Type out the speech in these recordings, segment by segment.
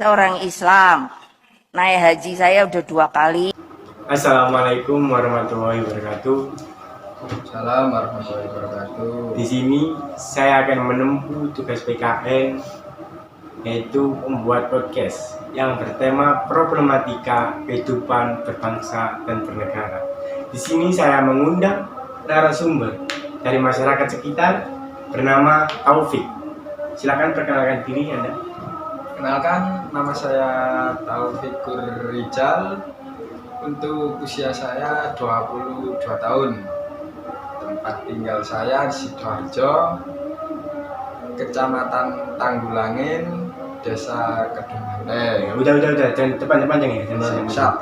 Seorang Islam. Naik haji saya udah 2 kali. Assalamualaikum warahmatullahi wabarakatuh. Salam warahmatullahi wabarakatuh. Di sini saya akan menempuh tugas PKN, yaitu membuat podcast yang bertema problematika kehidupan berbangsa dan bernegara. Di sini saya mengundang narasumber dari masyarakat sekitar bernama Taufik. Silakan perkenalkan diri Anda. Kenalkan, nama saya Taufik Rijal. Untuk usia saya 22 tahun. Tempat tinggal saya di Sidoarjo, Kecamatan Tanggulangin, Desa Kedunganteng. Udah, jangan panjang-panjang ya. Siap.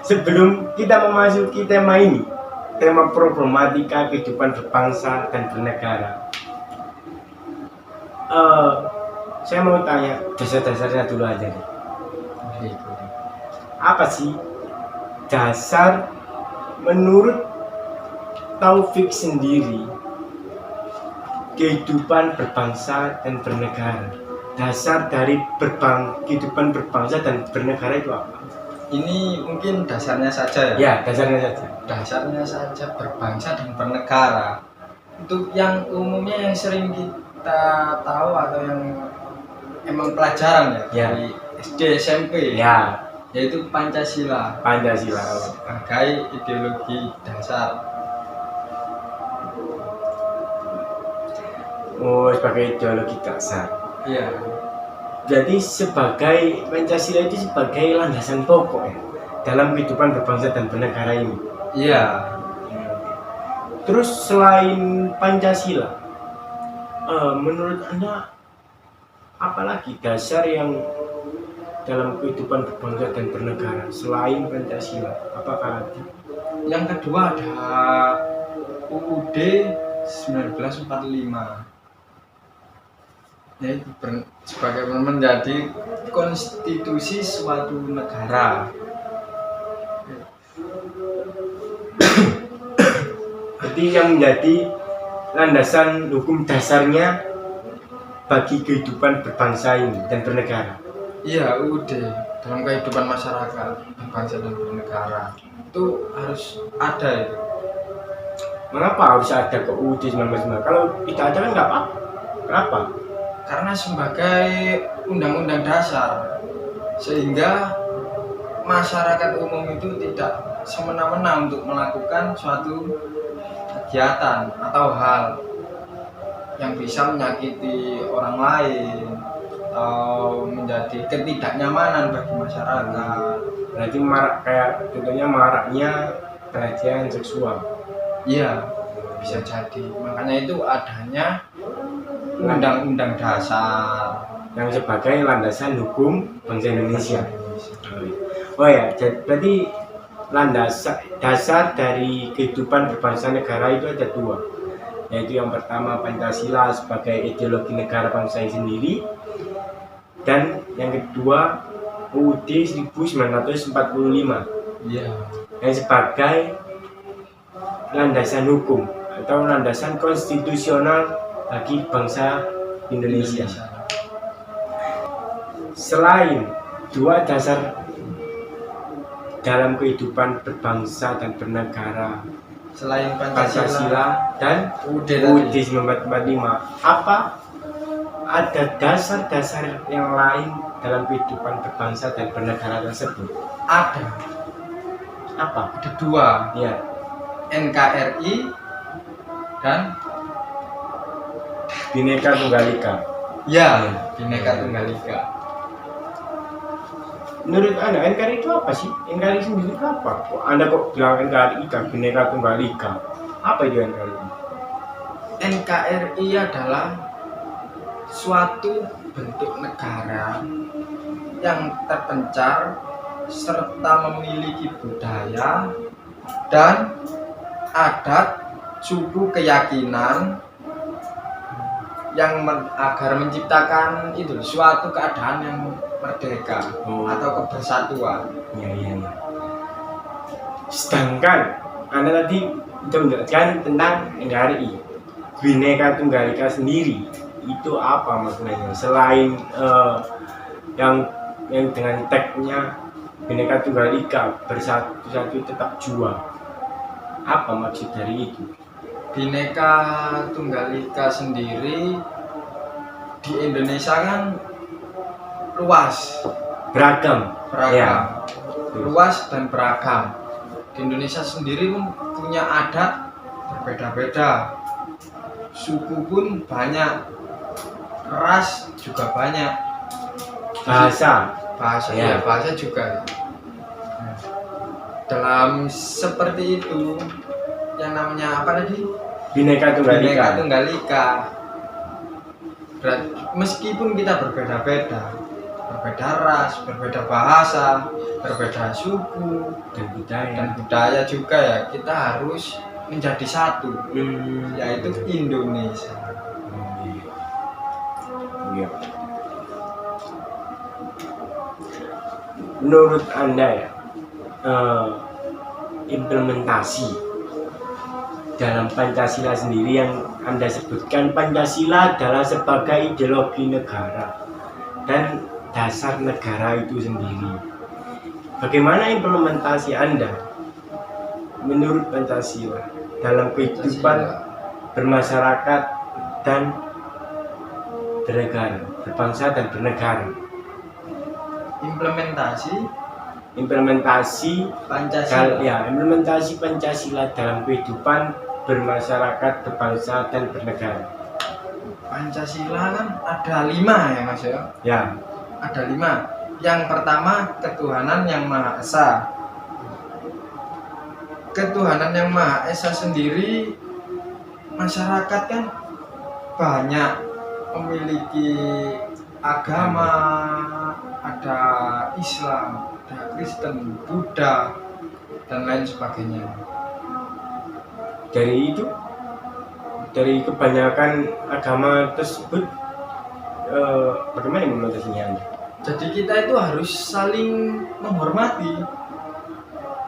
Sebelum kita memasuki tema ini, tema problematika kehidupan berbangsa dan bernegara, saya mau tanya dasar-dasarnya dulu aja nih. Apa sih dasar menurut Taufik sendiri kehidupan berbangsa dan bernegara? Dasar dari kehidupan berbangsa dan bernegara itu apa? Ini mungkin dasarnya saja ya? Ya, dasarnya saja. Dasarnya saja berbangsa dan bernegara. Untuk yang umumnya yang sering kita tahu atau yang emang pelajaran ya, dari SD SMP Ya, yaitu Pancasila sebagai ideologi dasar. Oh, sebagai ideologi dasar. Iya. Jadi sebagai Pancasila itu sebagai landasan pokok ya dalam kehidupan berbangsa dan bernegara ini. Iya. Terus selain Pancasila, menurut Anda apalagi dasar yang dalam kehidupan berbangsa dan bernegara selain Pancasila? Apakah ada? Yang kedua ada UUD 1945. Yaitu sebagai menjadi konstitusi suatu negara. Jadi yang menjadi landasan hukum dasarnya bagi kehidupan berbangsa ini dan bernegara. Iya, UUD dalam kehidupan masyarakat berbangsa dan bernegara itu harus ada itu. Mengapa harus ada ke UUD 1945? Kalau tidak ada kan nggak apa-apa. Kenapa? Karena sebagai undang-undang dasar, sehingga masyarakat umum itu tidak semena-mena untuk melakukan suatu kegiatan atau hal yang bisa menyakiti orang lain atau menjadi ketidaknyamanan bagi masyarakat. Berarti kayak contohnya maraknya pelecehan seksual. Iya, bisa jadi. Makanya itu adanya undang-undang dasar yang sebagai landasan hukum bangsa Indonesia. Oh ya, berarti dasar dari kehidupan berbangsa negara itu ada dua, yaitu yang pertama Pancasila sebagai ideologi negara bangsa sendiri, dan yang kedua UUD 1945 ya, yang sebagai landasan hukum atau landasan konstitusional bagi bangsa Indonesia. Selain dua dasar dalam kehidupan berbangsa dan bernegara, selain Pancasila dan UUD 1945, apa ada dasar-dasar yang lain dalam kehidupan berbangsa dan bernegara tersebut? Ada. Apa? Ada dua. Ya. NKRI dan Bhinneka Tunggal Ika. Ya, Bhinneka Tunggal Ika. Menurut Anda NKRI itu apa sih? NKRI sendiri itu apa? Anda kok bilang NKRI kan Bhinneka Tunggal Ika? Apa itu NKRI? NKRI adalah suatu bentuk negara yang terpencar serta memiliki budaya dan adat, suku, keyakinan yang agar menciptakan itu suatu keadaan yang merdeka atau kebersatuan. Ya. Sedangkan Anda tadi sudah menjelaskan tentang NKRI, Bhinneka Tunggal Ika sendiri. itu apa maknanya selain yang dengan tagnya Bhinneka Tunggal Ika, bersatu tetap juang, apa maksud dari itu? Bhinneka Tunggal Ika sendiri di Indonesia kan luas, Beragam. Ya. luas dan beragam. Di Indonesia sendiri pun punya adat berbeda-beda, suku pun banyak, ras juga banyak, Bahasa. ya bahasa juga. Dalam seperti itu yang namanya apa tadi? Bhinneka Tunggal Ika. Bhinneka Tunggal Ika. Meskipun kita berbeda-beda, berbeda ras, berbeda bahasa, berbeda suku dan budaya juga ya, kita harus menjadi satu, yaitu Indonesia. Iya. Menurut Anda ya, implementasi dalam Pancasila sendiri yang Anda sebutkan, Pancasila adalah sebagai ideologi negara dan dasar negara itu sendiri. Bagaimana implementasi Anda menurut Pancasila dalam kehidupan bermasyarakat dan bernegara, berbangsa dan bernegara? Implementasi Pancasila. Implementasi Pancasila dalam kehidupan bermasyarakat, berbangsa dan bernegara. Pancasila kan ada 5 ya Mas ya. Ya. Ada 5. Yang pertama, ketuhanan yang Maha Esa. Ketuhanan yang Maha Esa sendiri, masyarakat kan banyak memiliki agama, ada Islam, ada Kristen, Buddha, dan lain sebagainya. Dari kebanyakan agama tersebut, bagaimana implementasinya Anda? Jadi kita itu harus saling menghormati.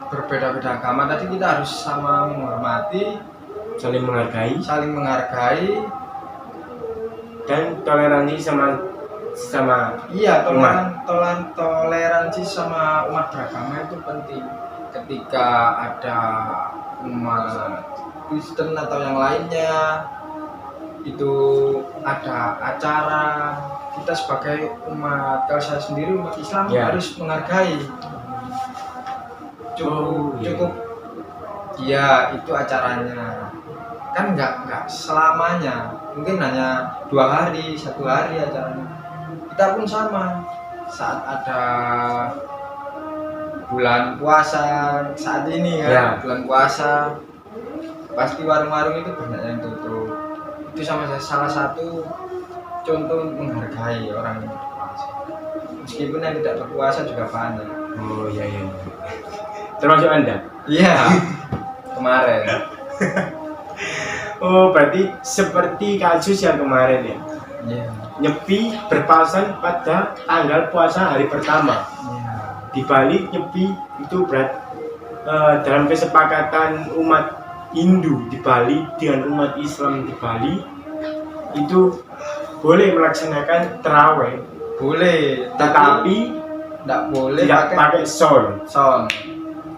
Berbeda-beda agama tadi kita harus sama menghormati, saling menghargai, dan toleransi sama iya, umat. toleransi sama umat beragama itu penting. Ketika ada umat Kristen atau yang lainnya, itu ada acara, kita sebagai umat, kalau saya sendiri umat Islam harus menghargai. Cukup ya itu acaranya kan nggak selamanya, mungkin hanya 2 hari, 1 hari acaranya. Kita pun sama, saat ada bulan puasa saat ini kan, bulan puasa pasti warung-warung itu banyak yang tutup. Itu salah satu contoh menghargai orang yang berpuasa, meskipun yang tidak berpuasa juga banyak. Oh iya. Termasuk Anda? Iya. Kemarin. Oh, berarti seperti kasus yang kemarin ya? Iya. Nyepi berpasan pada tanggal puasa hari pertama. Iya. Di Bali nyepi itu dalam kesepakatan umat Hindu di Bali dengan umat Islam di Bali itu boleh melaksanakan tarawih. Boleh, tetapi tidak boleh pakai sound.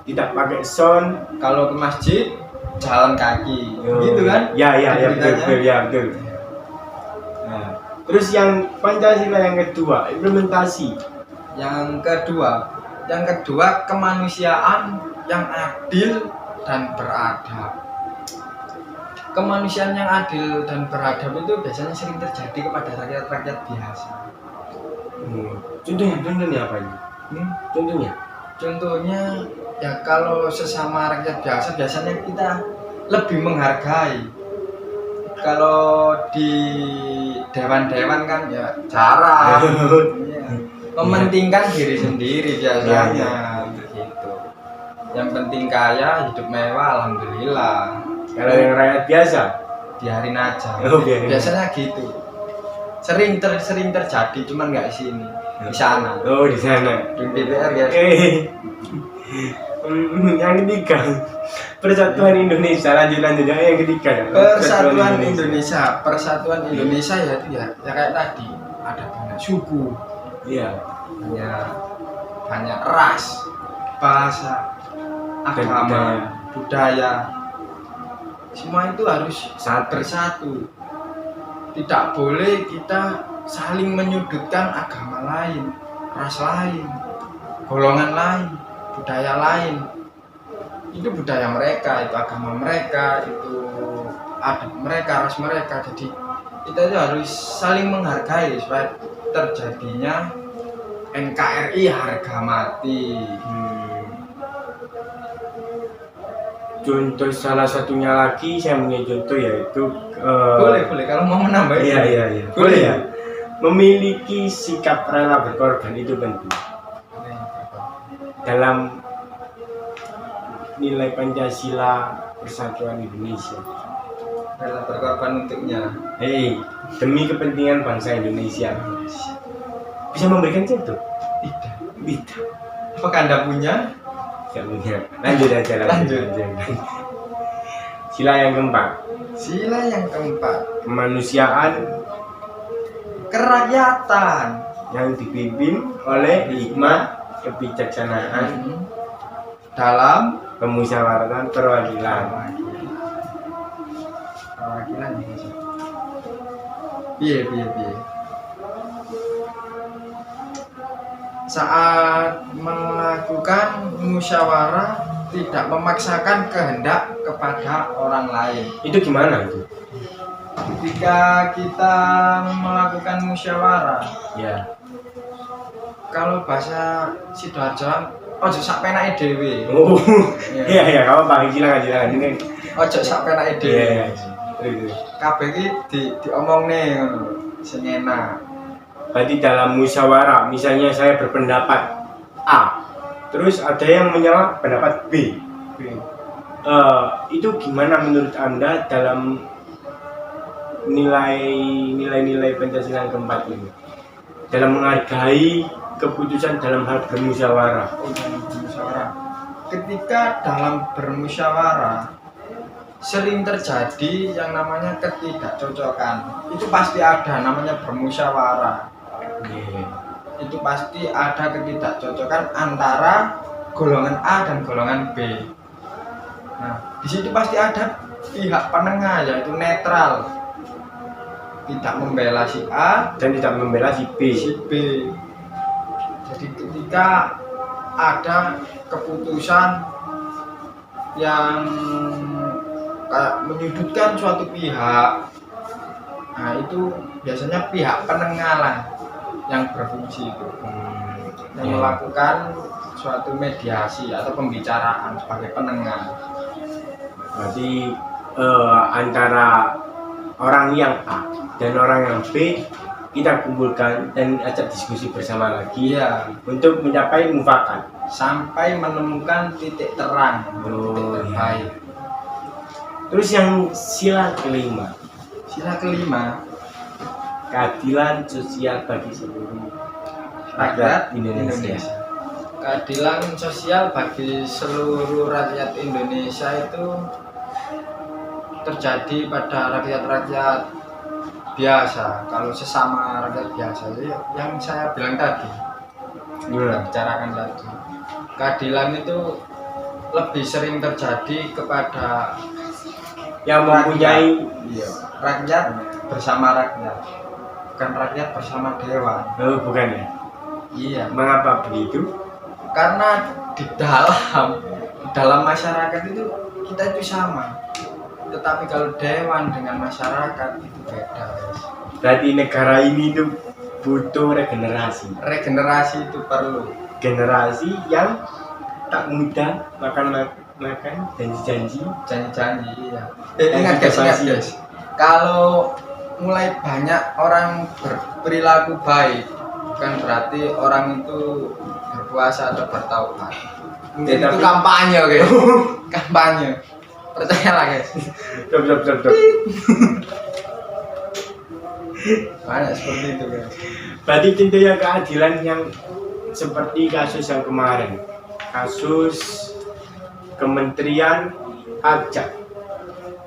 Tidak pakai sound. Kalau ke masjid jalan kaki, gitu kan? Ya betul. Nah, terus yang Pancasila yang kedua, implementasi. Yang kedua kemanusiaan yang adil dan beradab. Kemanusiaan yang adil dan beradab itu biasanya sering terjadi kepada rakyat-rakyat biasa. Contohnya apa ini? Contohnya ya kalau sesama rakyat biasa biasanya kita lebih menghargai. Kalau di dewan-dewan kan ya jarang. Mementingkan diri sendiri biasanya begitu. Yang penting kaya, hidup mewah, alhamdulillah. Kalau yang rakyat biasa biarin aja. Biasanya gitu. Sering terjadi, cuman nggak di sini, di sana. Di sana. Di DPR ya. Yang ketiga, Persatuan Indonesia. Lanjut yang ketiga. Persatuan Indonesia ya itu ya kayak tadi ada banyak suku, Iya. banyak ras, bahasa, agama, budaya. Semua itu harus bersatu. Tidak boleh kita saling menyudutkan agama lain, ras lain, golongan lain, budaya lain. Itu budaya mereka, itu agama mereka, itu adat mereka, ras mereka. Jadi kita itu harus saling menghargai supaya terjadinya NKRI harga mati. Contoh salah satunya lagi saya punya contoh yaitu Boleh kalau mau menambah. Iya. Boleh ya. Memiliki sikap rela berkorban itu penting dalam nilai Pancasila Persatuan Indonesia. Rela berkorban untuknya. Demi kepentingan bangsa Indonesia. Bisa memberikan contoh? Tidak. Apakah Anda punya? Tidak punya. Lanjut aja. Sila yang keempat. Kemanusiaan Kerakyatan yang dipimpin oleh hikmah kebijaksanaan dalam pemusyawaratan perwakilan. Piye. Saat melakukan musyawarah tidak memaksakan kehendak kepada orang lain. Itu gimana itu? Ketika kita melakukan musyawarah, Ya. kalau bahasa Sidoarjoan, ojo sak penake dhewe. Oh. Iya, kamu Pak silakan ini. Ojo sak penake dhewe. Iya. Kabeh iki diomongne ngono, sing enak. Berarti dalam musyawarah, misalnya saya berpendapat A, terus ada yang menyala pendapat B. Itu gimana menurut Anda dalam nilai Pancasila yang keempat ini? Dalam menghargai keputusan dalam hal bermusyawarah. Ketika dalam bermusyawarah sering terjadi yang namanya ketidakcocokan. Itu pasti ada namanya bermusyawarah. Itu pasti ada ketidakcocokan antara golongan A dan golongan B. Nah, di situ pasti ada pihak penengah yaitu netral, tidak membela si A dan tidak membela si B. Jadi ketika ada keputusan yang menyudutkan suatu pihak, nah itu biasanya pihak penengah lah yang berfungsi itu, yang melakukan suatu mediasi atau pembicaraan sebagai penengah. Berarti antara orang yang A dan orang yang B kita kumpulkan dan ajak diskusi bersama lagi untuk mencapai mufakat sampai menemukan titik terang, titik terbaik. Terus yang sila kelima, keadilan sosial bagi seluruh rakyat Indonesia. Keadilan sosial bagi seluruh rakyat Indonesia itu terjadi pada rakyat-rakyat biasa. Kalau sesama rakyat biasa, yang saya bilang tadi, kita bicarakan tadi, keadilan itu lebih sering terjadi kepada yang mempunyai rakyat bersama rakyat, bukan rakyat bersama dewan. Oh, bukan ya? Iya. Mengapa begitu? Karena di dalam masyarakat itu kita itu sama, tetapi kalau dewan dengan masyarakat itu beda. Berarti negara ini itu butuh regenerasi. Regenerasi itu perlu. Generasi yang tak mudah makan janji-janji. Iya. Ingat guys. Kalau mulai banyak orang berperilaku baik, bukan berarti orang itu berpuasa atau bertaubat. Itu kampanye, guys. Kampanye. Percayalah, guys. Stop. Banyak seperti itu, guys. Berarti contohnya keadilan yang seperti kasus yang kemarin. Kasus Kementerian Pajak.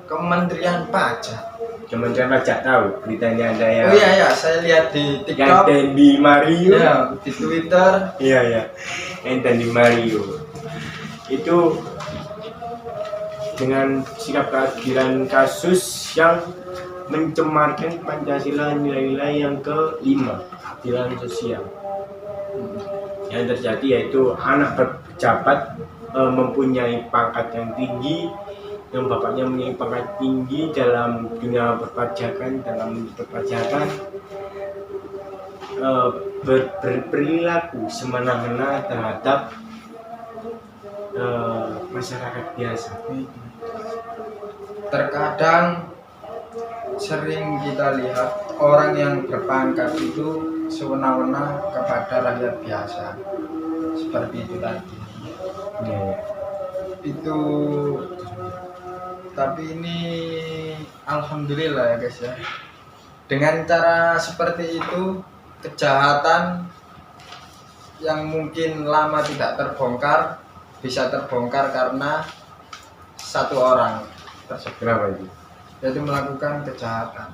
Kementerian Pajak. Kementerian Pajak tahu beritanya ada yang Oh iya, saya lihat di yang TikTok, Dendi Mario. ya, di Twitter. Iya, yang Dendi Mario itu dengan sikap keadilan kasus yang mencemarkan Pancasila, nilai-nilai yang kelima, keadilan sosial. Yang terjadi yaitu anak pejabat mempunyai pangkat yang tinggi, yang bapaknya mempunyai pangkat tinggi dalam dunia perpajakan, berperilaku semena-mena terhadap masyarakat biasa. Terkadang sering kita lihat orang yang berpangkat itu sewenang-wenang kepada rakyat biasa, seperti itu tadi. Ya. Itu tapi ini alhamdulillah ya guys ya, dengan cara seperti itu kejahatan yang mungkin lama tidak terbongkar bisa terbongkar karena satu orang tersebut, Kenapa itu? yaitu melakukan kejahatan,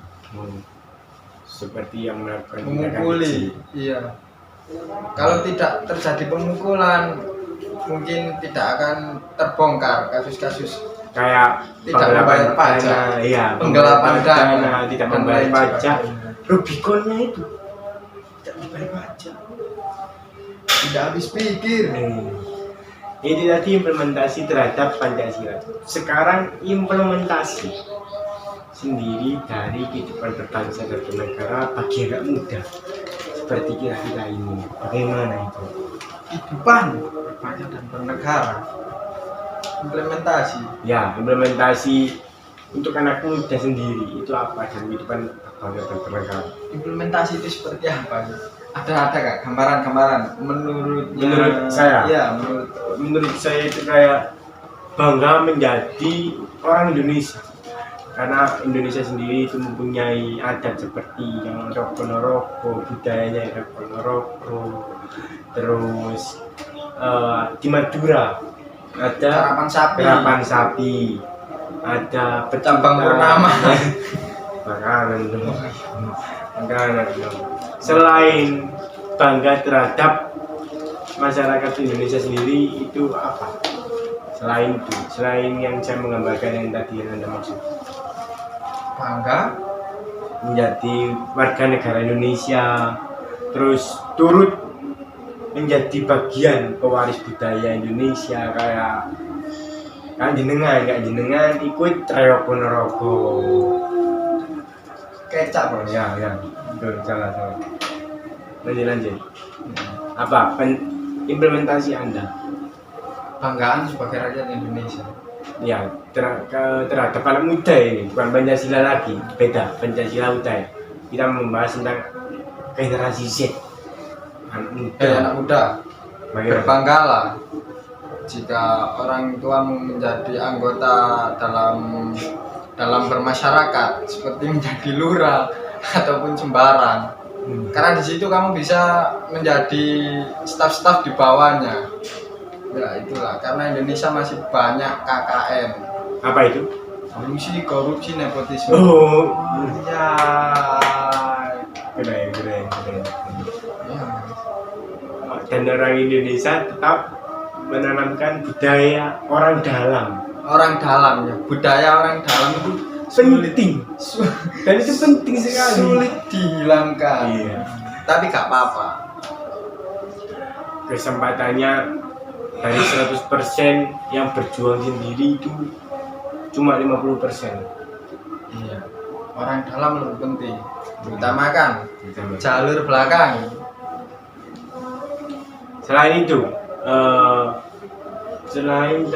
Seperti yang melakukan memukuli. Iya, kalau tidak terjadi pemukulan mungkin tidak akan terbongkar kasus-kasus kayak tidak membayar pajak, iya, penggelapan dana, tidak dan membayar lain pajak, sebagainya. Rubiconnya itu tidak membayar pajak. Tidak habis pikir. Ini tadi implementasi terhadap Pancasila. Sekarang implementasi sendiri dari kehidupan berbangsa dan bernegara bagi anak muda seperti kita ini. Bagaimana itu? Kehidupan berbangsa dan bernegara. Implementasi. Ya, implementasi untuk anak muda sendiri itu apa dalam kehidupan berbangsa dan bernegara? Implementasi itu seperti apa? Ada nggak gambaran-gambaran menurut saya? Ya, menurut saya itu kayak bangga menjadi orang Indonesia. Karena Indonesia sendiri itu mempunyai adat seperti yang roko-noroko, budayanya roko-noroko. Terus di Madura ada karapan sapi, ada Cabang Purnama. makanan. Selain bangga terhadap masyarakat Indonesia sendiri itu apa? Selain yang saya menggambarkan yang tadi yang Anda maksud. Bangga Menjadi warga negara Indonesia, terus turut menjadi bagian pewaris budaya Indonesia kayak jenengan ikut Treo Ponorogo. kecap bos. Ya, betul, salah. Lanjut. Apa implementasi Anda? Banggaan sebagai rakyat Indonesia. Ya, terhadap anak muda ini, bukan Pancasila lagi, beda, Pancasila udah. Kita membahas tentang generasi Z. Anak muda. Bagaimana? Berbanggalah jika orang tuamu menjadi anggota dalam bermasyarakat, seperti menjadi lurah ataupun sembarang. Karena di situ kamu bisa menjadi staf-staf di bawahnya. Ya itulah, karena Indonesia masih banyak KKN. Apa itu? Korupsi, nepotisme. Oh, Ya. keren. Ya. Dan orang Indonesia tetap menanamkan budaya orang dalam. Orang dalamnya, budaya orang dalam itu Penting. Dan itu penting sekali. sulit dihilangkan. Iya. Tapi gak apa-apa. Kesempatannya dari 100% yang berjuang sendiri itu cuma 50%. Iya. Orang dalam lebih penting. Utamakan jalur belakang. Selain itu, selain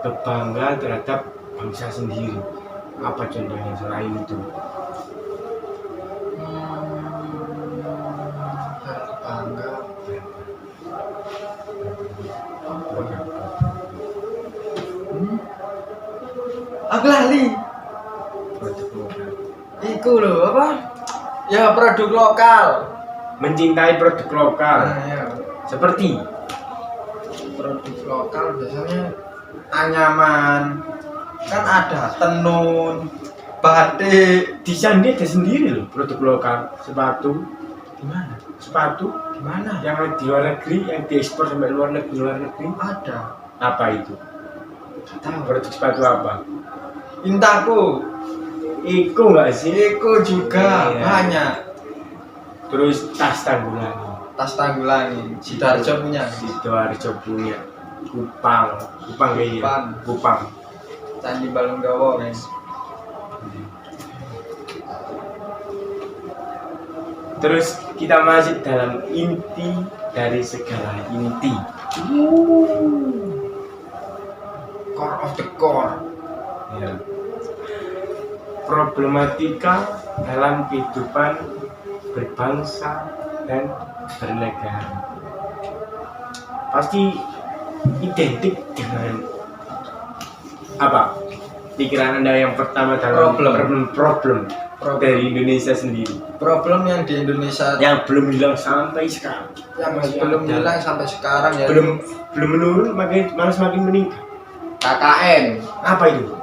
berbangga terhadap bangsa sendiri, apa contohnya selain itu? Bangga. Aku lali. Iku loh apa? Ya produk lokal. Mencintai produk lokal, Nah, ya. seperti Produk lokal biasanya anyaman, kan ada tenun, batik. Di Sandi ada sendiri loh produk lokal, sepatu, Gimana? sepatu Gimana? yang di luar negeri, yang diekspor sampai luar negeri. Ada. Apa itu? Tahu. Produk sepatu apa? Intaku, Iko nggak sih? Eko juga Iya. banyak. Terus tas tanggulangi. Tas Tanggulangi, Sidoarjo punya. Sidoarjo punya. Kupang kayaknya. Kupang. Kupang. Candi Balunggawa guys. Terus kita masuk dalam inti dari segala inti. Core of the core. Ya. Problematika dalam kehidupan berbangsa dan bernegara pasti identik dengan apa? Pikiran Anda yang pertama dalam problem dari Indonesia sendiri Problem yang di Indonesia yang belum hilang sampai sekarang, yang masih belum ada. hilang sampai sekarang ya belum menurun, malah semakin meningkat. KKN, Apa itu?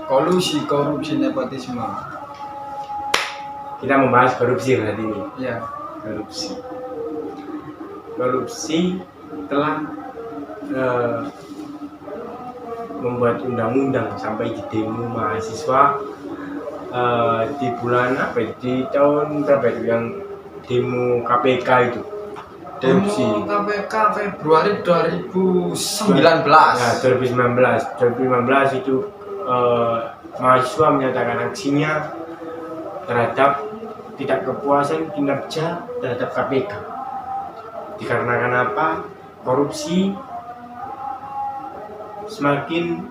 kolusi, korupsi, nepotisme. Kita membahas korupsi berarti ini. Ya, Korupsi telah membuat undang-undang sampai di demo mahasiswa di bulan apa itu? Di tahun berapa itu yang demo KPK itu? Korupsi. demo KPK Februari 2019. Ya, 2019 itu mahasiswa menyatakan aksinya terhadap tidak kepuasan kinerja terhadap KPK. Dikarenakan apa? Korupsi semakin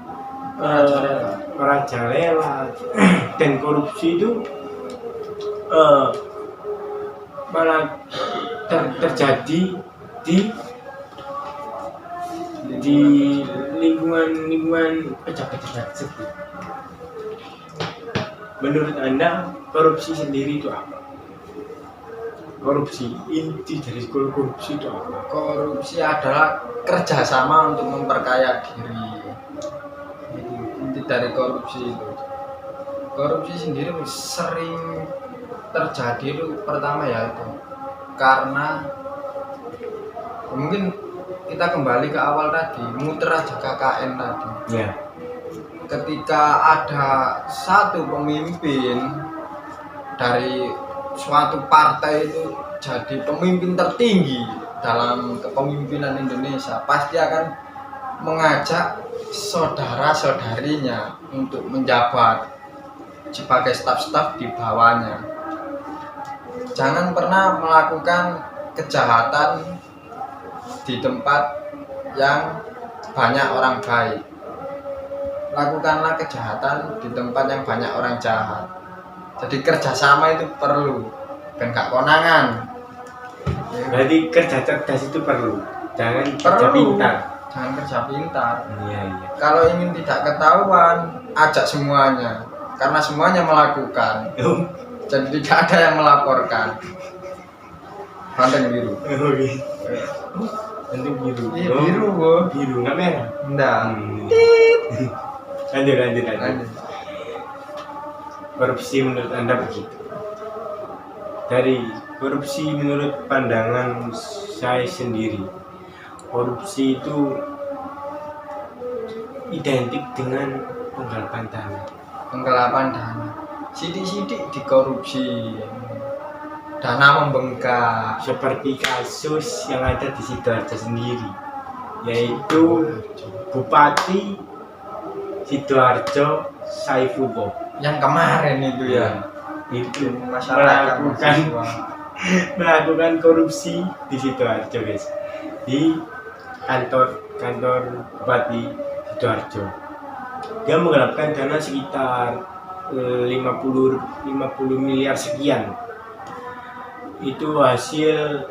merajalela dan korupsi itu malah terjadi di lingkungan pejabat-pejabat seperti. Menurut Anda korupsi sendiri itu apa? Korupsi, inti dari korupsi itu apa? Korupsi adalah kerjasama untuk memperkaya diri. Itu inti dari korupsi itu. Korupsi sendiri sering terjadi itu pertama ya itu karena mungkin kita kembali ke awal tadi, muter aja KKN tadi. Ya. Ketika ada satu pemimpin dari suatu partai itu jadi pemimpin tertinggi dalam kepemimpinan Indonesia, pasti akan mengajak saudara-saudarinya untuk menjabat sebagai staf-staf di bawahnya. Jangan pernah melakukan kejahatan di tempat yang banyak orang baik. Lakukanlah kejahatan di tempat yang banyak orang jahat. Jadi kerjasama itu perlu, dan gak konangan. Berarti kerja cerdas itu perlu. Jangan kerja pintar. Jangan kerja pintar. Iya. Kalau ingin tidak ketahuan, ajak semuanya. Karena semuanya melakukan. Jadi tidak ada yang melaporkan. Banteng biru. Oke. Bentuk biru. Iya, biru, Bu. Biru, nggak merah. Enggak. Lanjut. Korupsi menurut Anda begitu. Dari korupsi menurut pandangan saya sendiri, korupsi itu identik dengan penggelapan dana. Penggelapan dana. Sidik-sidik dikorupsi. Dana membengkak. Seperti kasus yang ada di Sidoarjo sendiri, yaitu Bupati Sidoarjo Saifullah Yang kemarin itu ya. itu Masyarakat melakukan korupsi di Sidoarjo, guys, di kantor Bupati Sidoarjo. Dia menggelapkan dana sekitar 50 miliar sekian. Itu hasil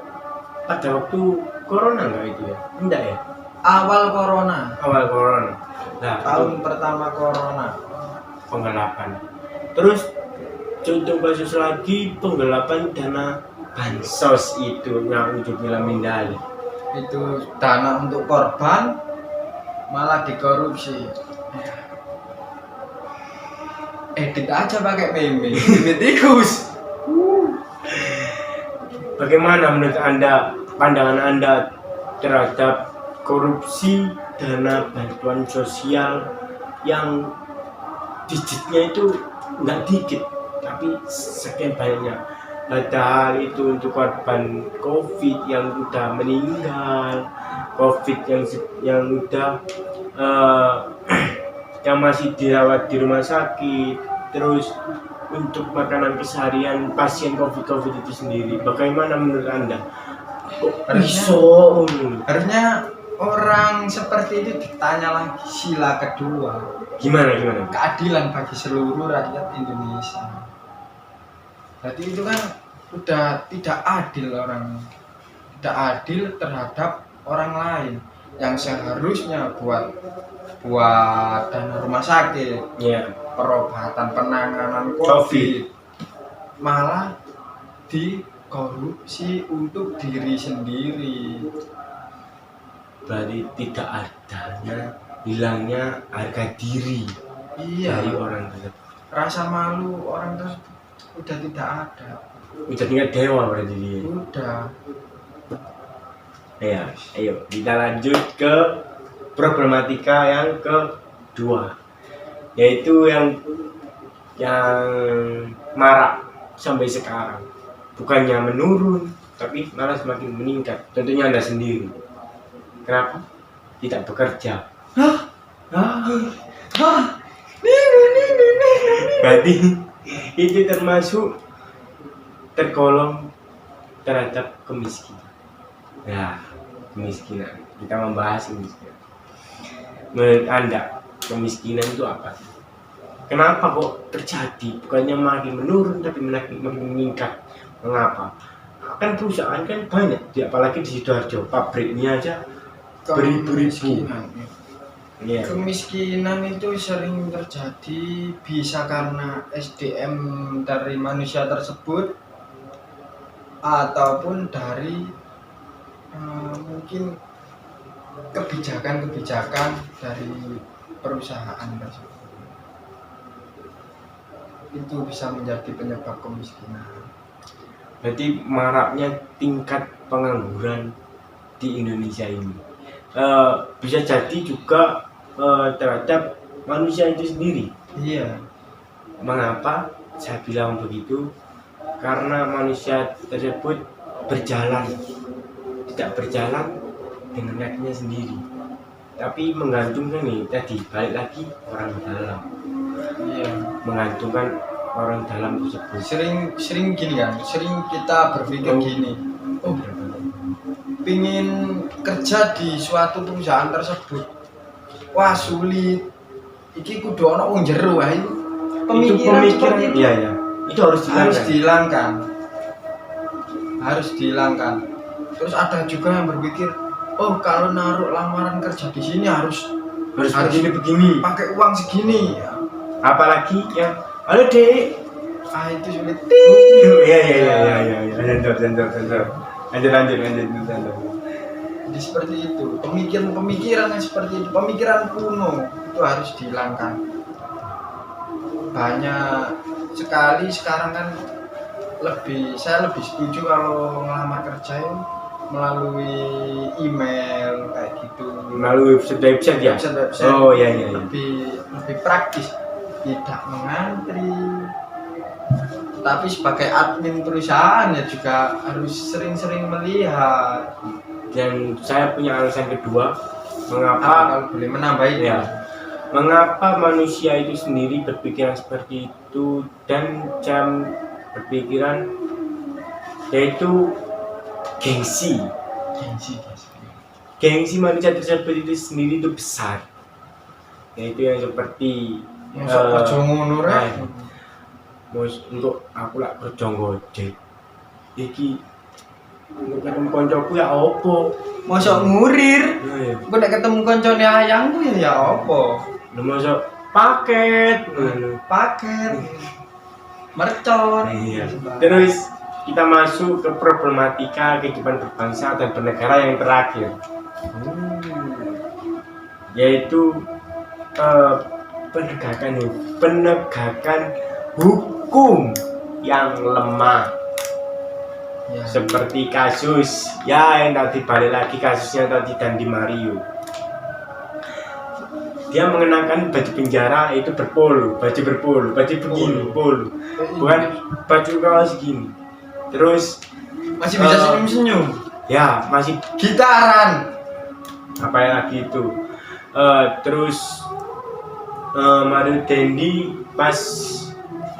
pada waktu corona nggak itu ya? Enggak ya? Awal corona. Nah, Tahun pertama corona. penggelapan. Terus contoh kasus lagi penggelapan dana bansos itu yang ujung mindali. Itu dana untuk korban malah dikorupsi. Edit aja pakai meme, meme tikus. Bagaimana menurut Anda, pandangan Anda terhadap korupsi dana bantuan sosial yang digitnya itu nggak dikit, tapi sekian banyak. Padahal itu untuk korban COVID yang udah meninggal, COVID yang udah yang masih dirawat di rumah sakit, terus untuk makanan keseharian pasien COVID itu sendiri. Bagaimana menurut Anda? Harusnya orang seperti itu ditanya lagi sila kedua. Gimana? Keadilan bagi seluruh rakyat Indonesia. Jadi itu kan udah tidak adil orang, tidak adil terhadap orang lain yang seharusnya buat dana rumah sakit, perobatan penanganan COVID, malah dikorupsi untuk diri sendiri. Berarti tidak adanya, hilangnya harga diri dari orang tersebut. Rasa malu orang tersebut udah tidak ada. Udah tinggal dewa berarti dia. Udah. Ya, ayo kita lanjut ke problematika yang kedua, yaitu yang marak sampai sekarang. Bukannya menurun, tapi malah semakin meningkat. Tentunya Anda sendiri. Kenapa? Tidak bekerja. Berarti itu tergolong terhadap kemiskinan. Ya, kemiskinan. Kita membahas kemiskinan. Menurut Anda, kemiskinan itu apa sih? Kenapa kok terjadi? Bukannya makin menurun, tapi makin meningkat. Mengapa? Kan perusahaan kan banyak, apalagi di Sidoarjo, pabriknya aja beribu-ribu. Kemiskinan itu sering terjadi bisa karena SDM dari manusia tersebut ataupun dari mungkin kebijakan dari perusahaan tersebut. Itu bisa menjadi penyebab kemiskinan. Berarti maraknya tingkat pengangguran di Indonesia ini bisa jadi juga terhadap manusia itu sendiri. Iya. Mengapa saya bilang begitu? Karena manusia tersebut tidak berjalan dengan kakinya sendiri, tapi menggantungkan tadi balik lagi orang dalam. Iya. Menggantungkan orang dalam tersebut. Sering gini kan, sering kita berpikir gini. Pingin kerja di suatu perusahaan tersebut, wah sulit. Iki kudu ana wong jero wae. Pemikiran seperti itu. Iya. Itu harus dihilangkan. Terus ada juga yang berpikir, oh kalau naruh lamaran kerja di sini harus begini, pakai uang segini. Apalagi yang halo dek, itu sulit. Iya. Lanjut. Jadi seperti itu, pemikiran yang seperti itu, pemikiran kuno itu harus dihilangkan. Banyak sekali sekarang kan saya lebih setuju kalau ngelamar kerja itu melalui email kayak gitu. Melalui website ya? Website. Oh iya. Lebih praktis, tidak mengantri. Tapi sebagai admin perusahaan ya juga harus sering-sering melihat. Dan saya punya alasan kedua, kalau boleh menambahin ya. Mengapa manusia itu sendiri berpikiran seperti itu dan berpikiran yaitu gengsi manusia tersebut itu sendiri itu besar, yaitu yang seperti untuk aku lah kerja ngojek iki untuk ketemu koncoku ya opo mosok ngurir gue nek ketemu koncone ayangku ya opo lu mosok paket mercon. Iya. Terus kita masuk ke problematika kehidupan berbangsa dan bernegara yang terakhir. yaitu eh, penegakan hukum yang lemah. Ya. Seperti kasus ya yang tadi, balik lagi kasusnya tadi Dandi Mario. Dia mengenakan baju penjara itu baju begini, polo, bukan baju kaos gini. Terus Masih bisa senyum-senyum. ya masih Gitaran. apa lagi itu. Terus Mario Dendi pas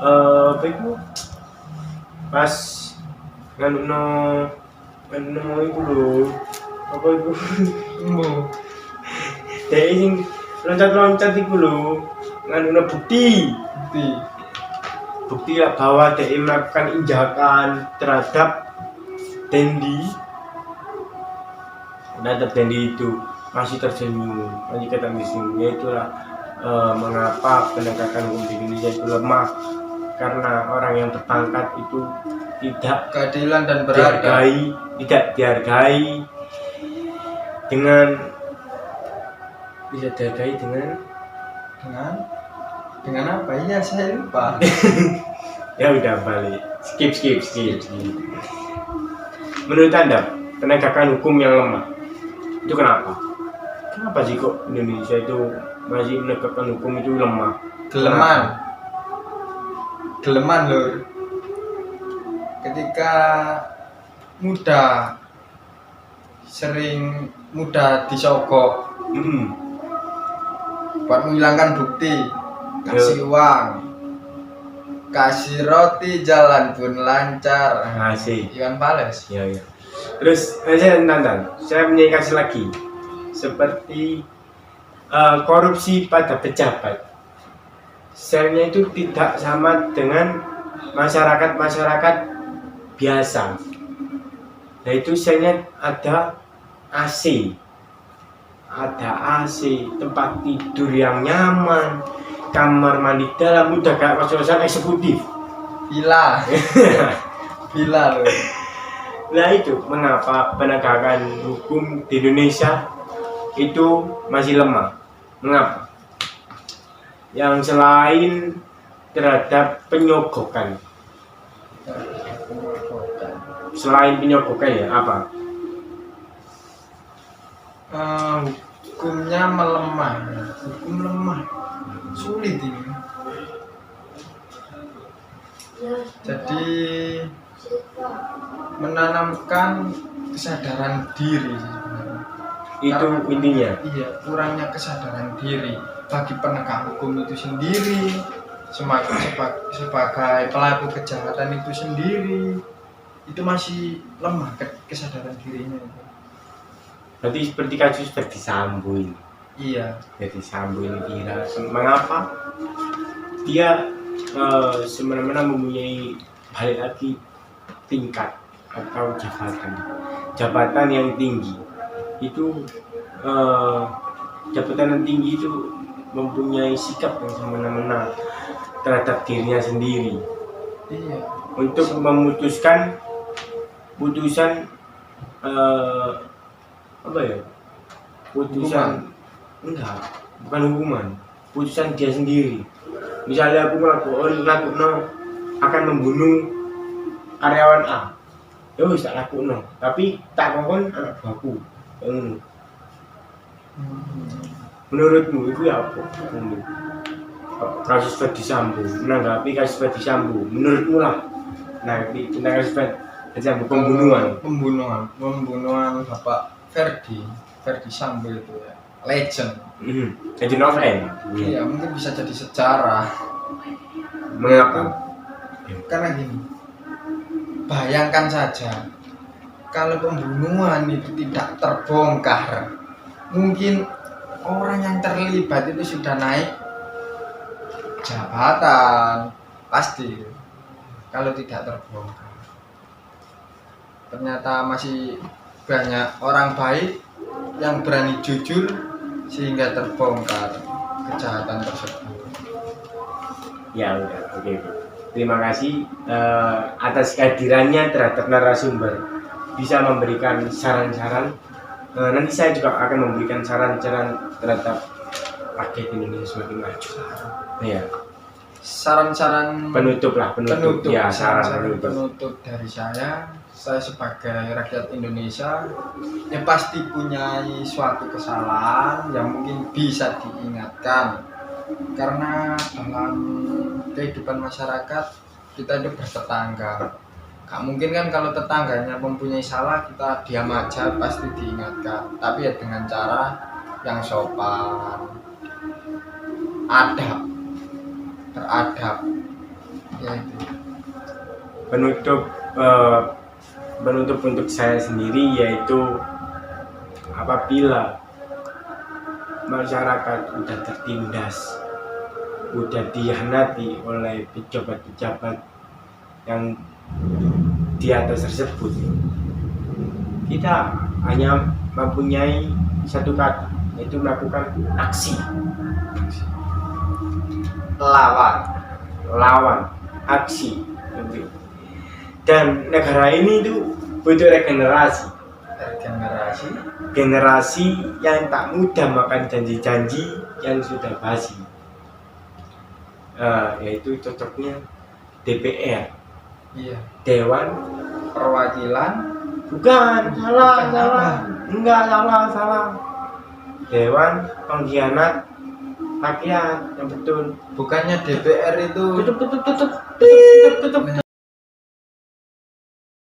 apa itu, pas nganu itu lho, apa itu dia sing loncat itu lho, nganu bukti lah bahwa dia melakukan injakan terhadap Dendi itu masih tersenyum, masih kata senyum. Itulah mengapa penegakan hukum di Indonesia itu lemah, karena orang yang berpangkat itu tidak Keadilan dan berharga. tidak dihargai dengan Dengan apa? Iya, saya lupa. ya udah balik, skip. Menurut Anda penegakan hukum yang lemah itu kenapa sih kok Indonesia itu masih menegakkan hukum itu lemah? Geleman lur. Ketika sering mudah disogok buat menghilangkan bukti, kasih uang, kasih roti, jalan pun lancar. Asik. Iwan Fals. Ya. Terus saya punya kasih lagi, seperti korupsi pada pejabat. Selnya itu tidak sama dengan masyarakat biasa. Nah itu selnya ada AC, tempat tidur yang nyaman, kamar mandi dalam, udah kayak kos-kosan eksekutif. Villa loh. Nah itu mengapa penegakan hukum di Indonesia itu masih lemah? Mengapa? Yang selain terhadap penyogokan. Selain penyogokan ya apa? Hukumnya melemah. Hukum lemah. Sulit ini. Jadi menanamkan kesadaran diri sebenarnya. Itu intinya. Iya, kurangnya kesadaran diri bagi penegak hukum itu sendiri, sebagai pelaku kejahatan itu sendiri, itu masih lemah kesadaran dirinya. Berarti seperti kasus Verdi Sambo ini. Iya. Verdi Sambo ini kira mengapa dia semena-mena mempunyai balik lagi tingkat atau jabatan yang tinggi itu, jabatan yang tinggi itu mempunyai sikap yang semena-mena terhadap dirinya sendiri. Iya. Untuk memutuskan putusan putusan enggak, bukan hukuman, putusan dia sendiri. Misalnya aku akan membunuh karyawan A, ya wis tak lakuno, tapi tak kongkon anak buahku. Menurutmu itu ya apa? Kasus Verdi Sambo, menanggapi kasus Verdi Sambo, menurutmu lah. Nah, tentang kasus Verdi Sambo, pembunuhan Bapak Verdi Sambo itu ya, legend. Jadi novel. Iya, mungkin bisa jadi sejarah. Mengapa? Karena gini, bayangkan saja kalau pembunuhan itu tidak terbongkar, mungkin orang yang terlibat itu sudah naik jabatan pasti. Kalau tidak terbongkar, ternyata masih banyak orang baik yang berani jujur sehingga terbongkar kejahatan tersebut. Ya udah, oke. Terima kasih atas kehadirannya terhadap narasumber, bisa memberikan saran-saran Nanti saya juga akan memberikan saran-saran terhadap rakyat Indonesia semakin maju. Ya, Saran-saran penutup lah, penutup. Ya, saran saran-saran penutup. penutup dari saya sebagai rakyat Indonesia yang pasti punya suatu kesalahan yang mungkin bisa diingatkan, karena dalam kehidupan masyarakat kita itu bertetangga. Gak mungkin kan kalau tetangganya mempunyai salah kita diam aja, pasti diingatkan, tapi ya dengan cara yang sopan, adab, beradab, ya itu. Penutup untuk saya sendiri yaitu apabila masyarakat udah tertindas, udah dihianati oleh pejabat-pejabat yang di atas tersebut, kita hanya mempunyai satu kata, yaitu melakukan aksi, lawan, aksi. Dan negara ini itu butuh regenerasi, generasi yang tak mudah makan janji-janji yang sudah basi. Yaitu cocoknya DPR, Iya. Dewan Perwakilan, bukan, salah, enggak, salah, Dewan Pengkhianat Rakyat, yang betul. bukannya DPR itu Tutup.